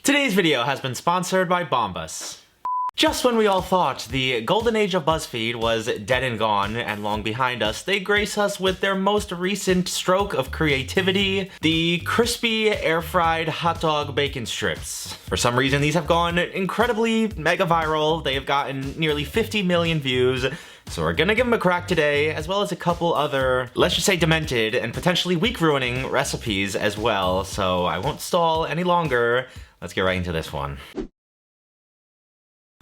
Today's video has been sponsored by Bombas. Just when we all thought the golden age of Buzzfeed was dead and gone and long behind us, they grace us with their most recent stroke of creativity, the crispy air-fried hot dog bacon strips. For some reason, these have gone incredibly mega viral. They have gotten nearly 50 million views. So we're gonna give them a crack today, as well as a couple other, let's just say demented and potentially week-ruining recipes as well. So I won't stall any longer. Let's get right into this one.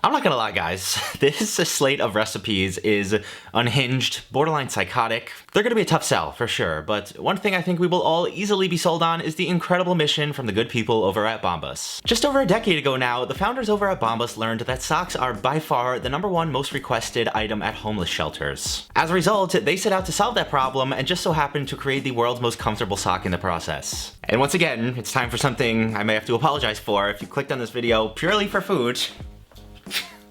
I'm not gonna lie, guys, this slate of recipes is unhinged, borderline psychotic. They're gonna be a tough sell, for sure, but one thing I think we will all easily be sold on is the incredible mission from the good people over at Bombas. Just over a decade ago now, the founders over at Bombas learned that socks are by far the #1 most requested item at homeless shelters. As a result, they set out to solve that problem and just so happened to create the world's most comfortable sock in the process. And once again, it's time for something I may have to apologize for if you clicked on this video purely for food.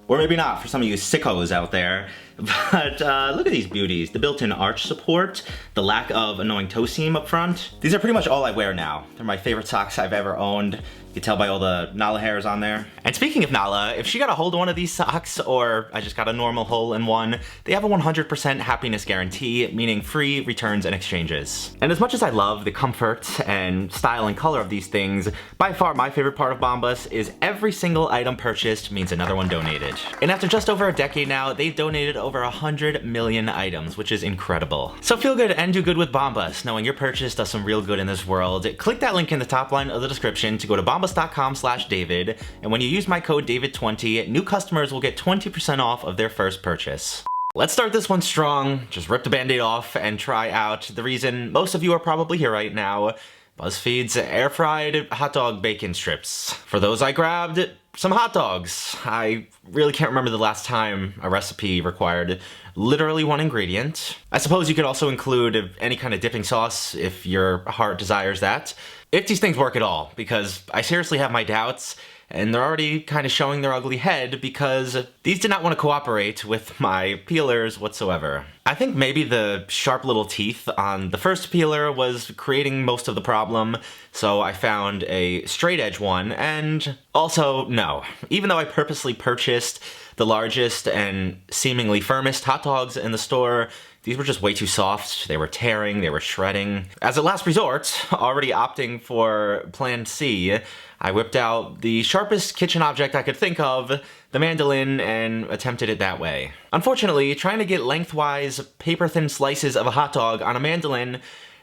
Or maybe not for some of you sickos out there. But look at these beauties. The built-in arch support, the lack of annoying toe seam up front. These are pretty much all I wear now. They're my favorite socks I've ever owned. You can tell by all the Nala hairs on there. And speaking of Nala, if she got a hold of one of these socks, or I just got a normal hole in one, they have a 100% happiness guarantee, meaning free returns and exchanges. And as much as I love the comfort and style and color of these things, by far my favorite part of Bombas is every single item purchased means another one donated. And after just over a decade now, they've donated over 100 million items, which is incredible. So feel good and do good with Bombas, knowing your purchase does some real good in this world. Click that link in the top line of the description to go to bombas.com/David, and when you use my code David20, new customers will get 20% off of their first purchase. Let's start this one strong, just rip the band-aid off and try out the reason most of you are probably here right now, Buzzfeed's air-fried hot dog bacon strips. For those I grabbed, some hot dogs. I really can't remember the last time a recipe required literally one ingredient. I suppose you could also include any kind of dipping sauce if your heart desires that. If these things work at all, because I seriously have my doubts, and they're already kind of showing their ugly head because these did not want to cooperate with my peelers whatsoever. I think maybe the sharp little teeth on the first peeler was creating most of the problem, so I found a straight edge one, and also, no. Even though I purposely purchased the largest and seemingly firmest hot dogs in the store, these were just way too soft. They were tearing, they were shredding. As a last resort, already opting for plan C, I whipped out the sharpest kitchen object I could think of, the mandolin, and attempted it that way. Unfortunately, trying to get lengthwise, paper-thin slices of a hot dog on a mandolin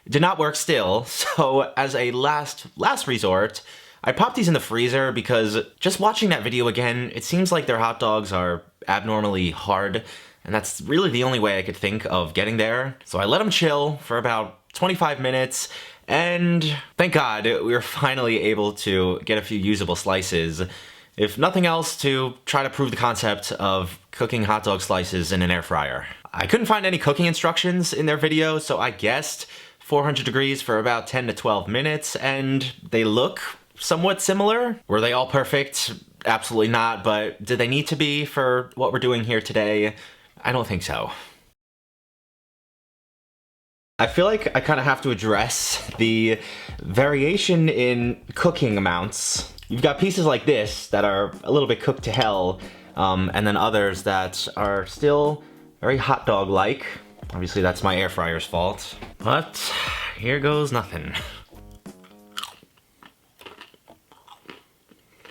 did not work still, so as a last resort, I popped these in the freezer because just watching that video again, it seems like their hot dogs are abnormally hard, and that's really the only way I could think of getting there. So I let them chill for about 25 minutes, and thank God we were finally able to get a few usable slices. If nothing else, to try to prove the concept of cooking hot dog slices in an air fryer. I couldn't find any cooking instructions in their video, so I guessed 400 degrees for about 10 to 12 minutes, and they look somewhat similar. Were they all perfect? Absolutely not, but did they need to be for what we're doing here today? I don't think so. I feel like I kind of have to address the variation in cooking amounts. You've got pieces like this that are a little bit cooked to hell, and then others that are still very hot dog-like. Obviously that's my air fryer's fault, but here goes nothing.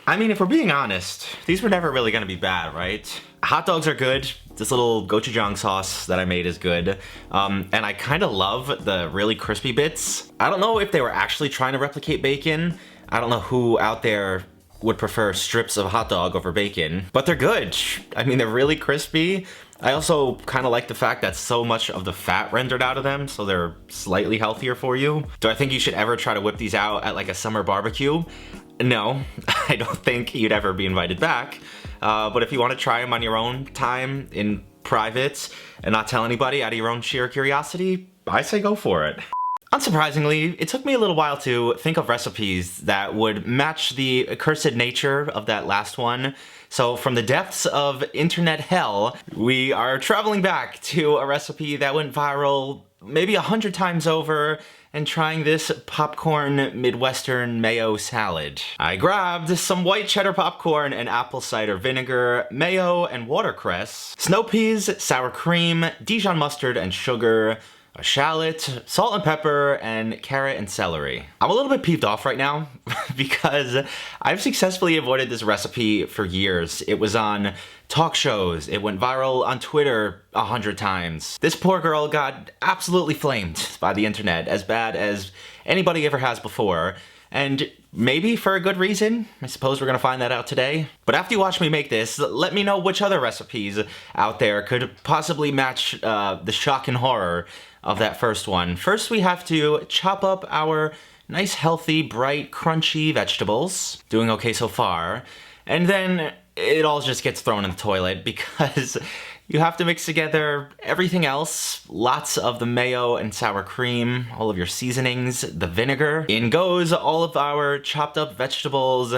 I mean, if we're being honest, these were never really gonna be bad, right? Hot dogs are good. This little gochujang sauce that I made is good. And I kind of love the really crispy bits. I don't know if they were actually trying to replicate bacon. I don't know who out there would prefer strips of hot dog over bacon, but they're good. I mean, they're really crispy. I also kind of like the fact that so much of the fat rendered out of them, so they're slightly healthier for you. Do I think you should ever try to whip these out at like a summer barbecue? No, I don't think you'd ever be invited back. But if you want to try them on your own time in private and not tell anybody out of your own sheer curiosity, I say go for it. Unsurprisingly, it took me a little while to think of recipes that would match the accursed nature of that last one. So from the depths of internet hell, we are traveling back to a recipe that went viral maybe 100 times over and trying this popcorn Midwestern mayo salad. I grabbed some white cheddar popcorn and apple cider vinegar, mayo and watercress, snow peas, sour cream, Dijon mustard and sugar, a shallot, salt and pepper, and carrot and celery. I'm a little bit peeved off right now because I've successfully avoided this recipe for years. It was on talk shows, it went viral on Twitter 100 times. This poor girl got absolutely flamed by the internet, as bad as anybody ever has before. And maybe for a good reason. I suppose we're gonna find that out today. But after you watch me make this, let me know which other recipes out there could possibly match the shock and horror of that first one. First, we have to chop up our nice, healthy, bright, crunchy vegetables. Doing okay so far. And then it all just gets thrown in the toilet because you have to mix together everything else. Lots of the mayo and sour cream, all of your seasonings, the vinegar. In goes all of our chopped up vegetables,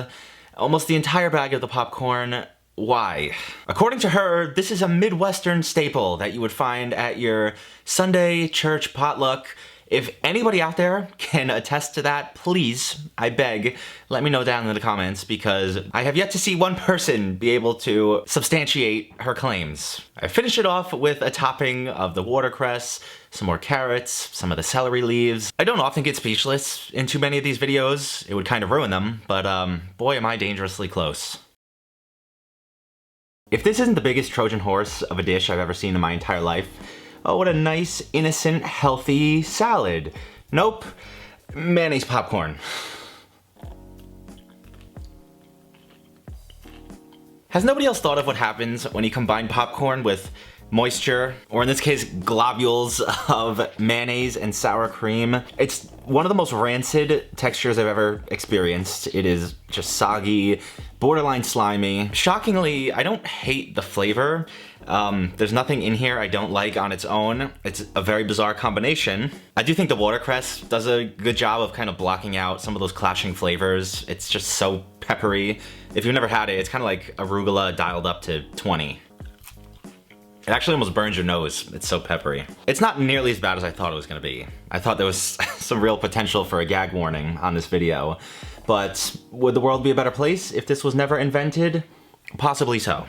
almost the entire bag of the popcorn. Why? According to her, this is a Midwestern staple that you would find at your Sunday church potluck. If anybody out there can attest to that, please, I beg, let me know down in the comments because I have yet to see one person be able to substantiate her claims. I finish it off with a topping of the watercress, some more carrots, some of the celery leaves. I don't often get speechless in too many of these videos. It would kind of ruin them, but boy am I dangerously close. If this isn't the biggest Trojan horse of a dish I've ever seen in my entire life, oh, what a nice, innocent, healthy salad. Nope, mayonnaise popcorn. Has nobody else thought of what happens when you combine popcorn with moisture, or in this case, globules of mayonnaise and sour cream? It's one of the most rancid textures I've ever experienced. It is just soggy, borderline slimy. Shockingly, I don't hate the flavor. There's nothing in here I don't like on its own. It's a very bizarre combination. I do think the watercress does a good job of kind of blocking out some of those clashing flavors. It's just so peppery. If you've never had it, it's kind of like arugula dialed up to 20. It actually almost burns your nose. It's so peppery. It's not nearly as bad as I thought it was gonna be. I thought there was some real potential for a gag warning on this video. But would the world be a better place if this was never invented? Possibly so.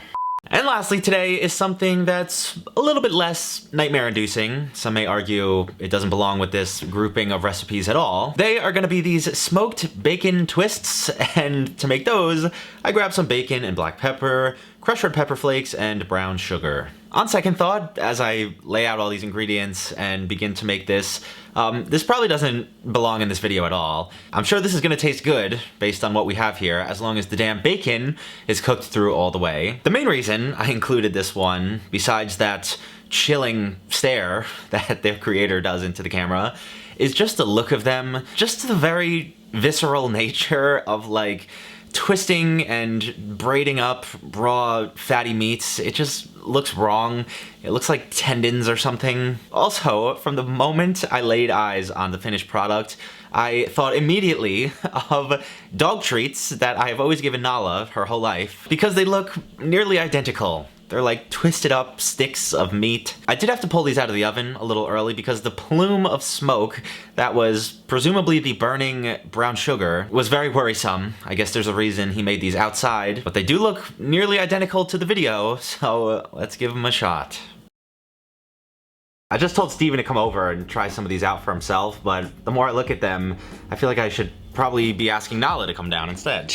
And lastly today is something that's a little bit less nightmare-inducing. Some may argue it doesn't belong with this grouping of recipes at all. They are gonna be these smoked bacon twists, and to make those, I grabbed some bacon and black pepper, crushed red pepper flakes, and brown sugar. On second thought, as I lay out all these ingredients and begin to make this, this probably doesn't belong in this video at all. I'm sure this is gonna taste good based on what we have here, as long as the damn bacon is cooked through all the way. The main reason I included this one, besides that chilling stare that their creator does into the camera, is just the look of them, just the very visceral nature of like twisting and braiding up raw fatty meats. It just looks wrong. It looks like tendons or something. Also, from the moment I laid eyes on the finished product, I thought immediately of dog treats that I have always given Nala her whole life because they look nearly identical. They're like twisted up sticks of meat. I did have to pull these out of the oven a little early because the plume of smoke that was presumably the burning brown sugar was very worrisome. I guess there's a reason he made these outside, but they do look nearly identical to the video, so let's give them a shot. I just told Steven to come over and try some of these out for himself, but the more I look at them, I feel like I should probably be asking Nala to come down instead.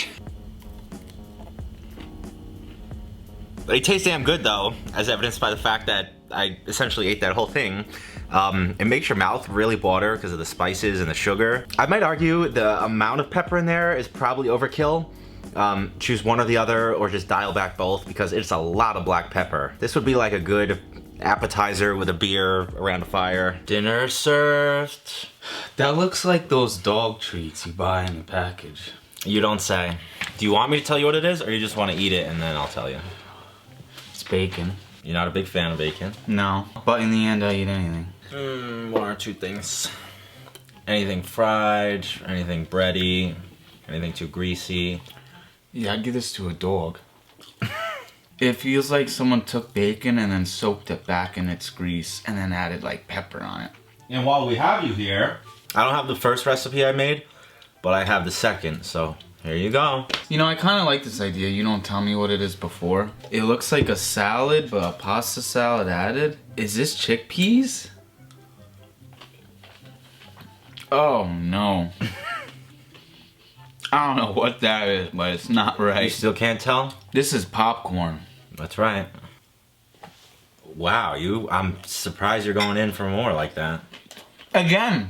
They taste damn good though, as evidenced by the fact that I essentially ate that whole thing. It makes your mouth really water because of the spices and the sugar. I might argue the amount of pepper in there is probably overkill. Choose one or the other, or just dial back both, because it's a lot of black pepper. This would be like a good appetizer with a beer around a fire. Dinner served. That looks like those dog treats you buy in the package. You don't say. Do you want me to tell you what it is, or you just want to eat it and then I'll tell you? It's bacon. You're not a big fan of bacon? No, but in the end I eat anything. One or two things. Anything fried, anything bready, anything too greasy. Yeah, I'd give this to a dog. It feels like someone took bacon and then soaked it back in its grease and then added like pepper on it. And while we have you here, I don't have the first recipe I made, but I have the second, so here you go. You know, I kind of like this idea. You don't tell me what it is before. It looks like a salad, but a pasta salad added. Is this chickpeas? Oh no. I don't know what that is, but it's not right. You still can't tell? This is popcorn. That's right. Wow, I'm surprised you're going in for more like that. Again,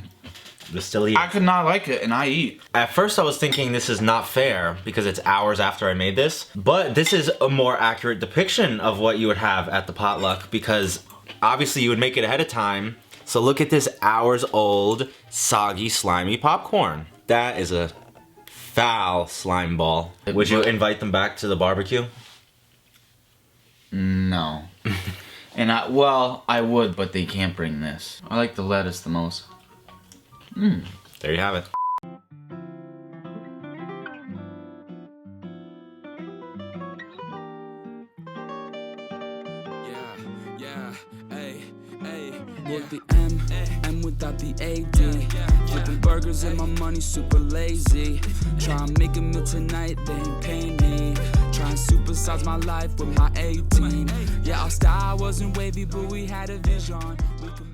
But still eat. I could not like it, and I eat. At first I was thinking this is not fair because it's hours after I made this, but this is a more accurate depiction of what you would have at the potluck because obviously you would make it ahead of time. So look at this hours old, soggy, slimy popcorn. That is a foul slime ball. Would you invite them back to the barbecue? No. And I would, but they can't bring this. I like the lettuce the most. There you have it. With the M without the AD. Flipping burgers and my money super lazy. Try and make a meal tonight, they ain't paying me. Try and supersize my life with my 18. Yeah, our style wasn't wavy, but we had a vision. We could